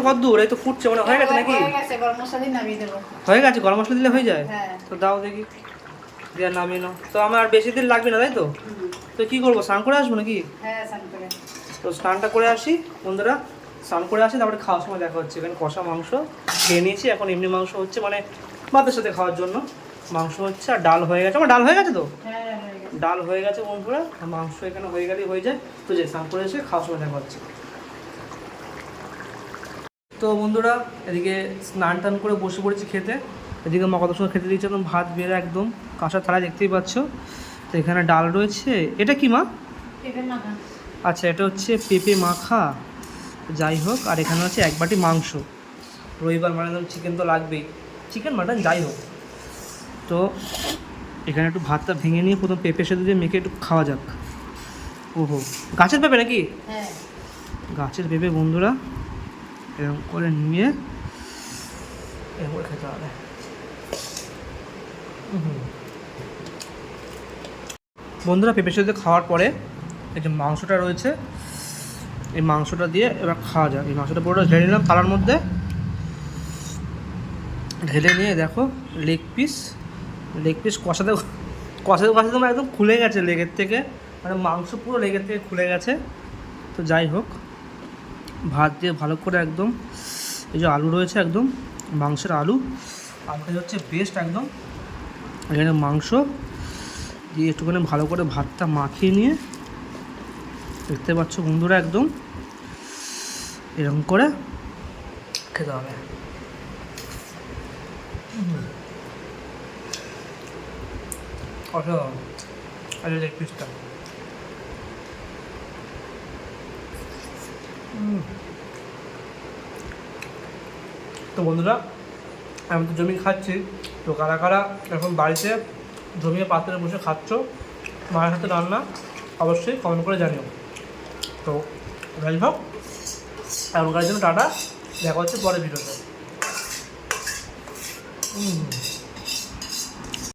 কষা কত দূর? এই তো ফুটছে, মানে হয়ে গেছে নাকি? হয়ে গেছে, গরম মশলা দিয়ে নামিয়ে দেবো। হয়ে গেছে, গরম মশলা দিলে হয়ে যায়? হ্যাঁ। তো দাও দেখি, দিয়ে নামিয়ে নাও। তো আমার আর বেশি দিন লাগবে না তাই তো? তো কী করবো, স্নান করে আসবো নাকি? হ্যাঁ, স্নান করে। তো স্নানটা করে আসি বন্ধুরা, স্নান করে আসি, তারপরে খাওয়ার সময় দেখা হচ্ছে। এখানে কষা মাংস খেয়ে নিয়েছি, এখন এমনি মাংস হচ্ছে, মানে ভাতের সাথে খাওয়ার জন্য মাংস হচ্ছে। আর ডাল হয়ে গেছে, আমার ডাল হয়ে গেছে তো? হ্যাঁ, হয়ে গেছে। ডাল হয়ে গেছে বন্ধুরা, আর মাংস এখানে হয়ে গেলেই হয়ে যায়। তো যে স্নান করে এসে খাওয়ার সময় দেখা হচ্ছে। তো বন্ধুরা এদিকে স্নান টান করে বসে পড়েছি খেতে। এদিকে মা কত সময় খেতে দিয়েছে, একদম ভাত বেড়ে একদম কাঁসা থালা, দেখতেই পাচ্ছ। তো এখানে ডাল রয়েছে, এটা কি মা? পেঁপে মাখা। আচ্ছা, এটা হচ্ছে পেঁপে মাখা, যাই হোক। আর এখানে হচ্ছে এক বাটি মাংস, রবিবার মানে চিকেন তো লাগবেই, চিকেন মাটন যাই হোক। তো এখানে একটু ভাতটা ভেঙে নিয়ে প্রথম পেঁপে সেদ্ধ দিয়ে মেখে একটু খাওয়া যাক। ওহো, গাছের পেঁপে নাকি? হ্যাঁ। গাছের পেঁপে বন্ধুরা, এরকম করে নিয়ে এরকম করে খেতে হবে। বন্ধুরা পেঁপে সেদ্ধ খাওয়ার পরে এই যে মাংসটা রয়েছে, এই মাংসটা দিয়ে এবার খাওয়া যায়। এই মাংসটা পুরোটা ঢেলে নিলাম থালার মধ্যে, ঢেলে নিয়ে দেখো লেগ পিস কষাতে কষাতে কষাতে তোমার একদম খুলে গেছে লেগের থেকে, মানে মাংস পুরো লেগের থেকে খুলে গেছে। তো যাই হোক, ভাত দিয়ে ভালো করে একদম, এই যে আলু রয়েছে একদম মাংসের আলুটা হচ্ছে বেস্ট একদম। এখানে মাংস দিয়ে একটুখানি ভালো করে ভাতটা মাখিয়ে নিয়ে, দেখতে পাচ্ছ বন্ধুরা, একদম এরকম করে খেতে হবে। অসাধারণ। আর লেগ পিসটা তো বন্ধুরা, আমি তো জমি খাচ্ছি। তো কারা কারা এখন বাড়িতে জমিয়ে পাত্রে বসে খাচ্ছ, মায়ের হাতে রান্না, অবশ্যই কমেন্ট করে জানিও। তো যাই হোক, এখনকার জন্য টাটা, দেখা হচ্ছে পরের ভিডিওতে।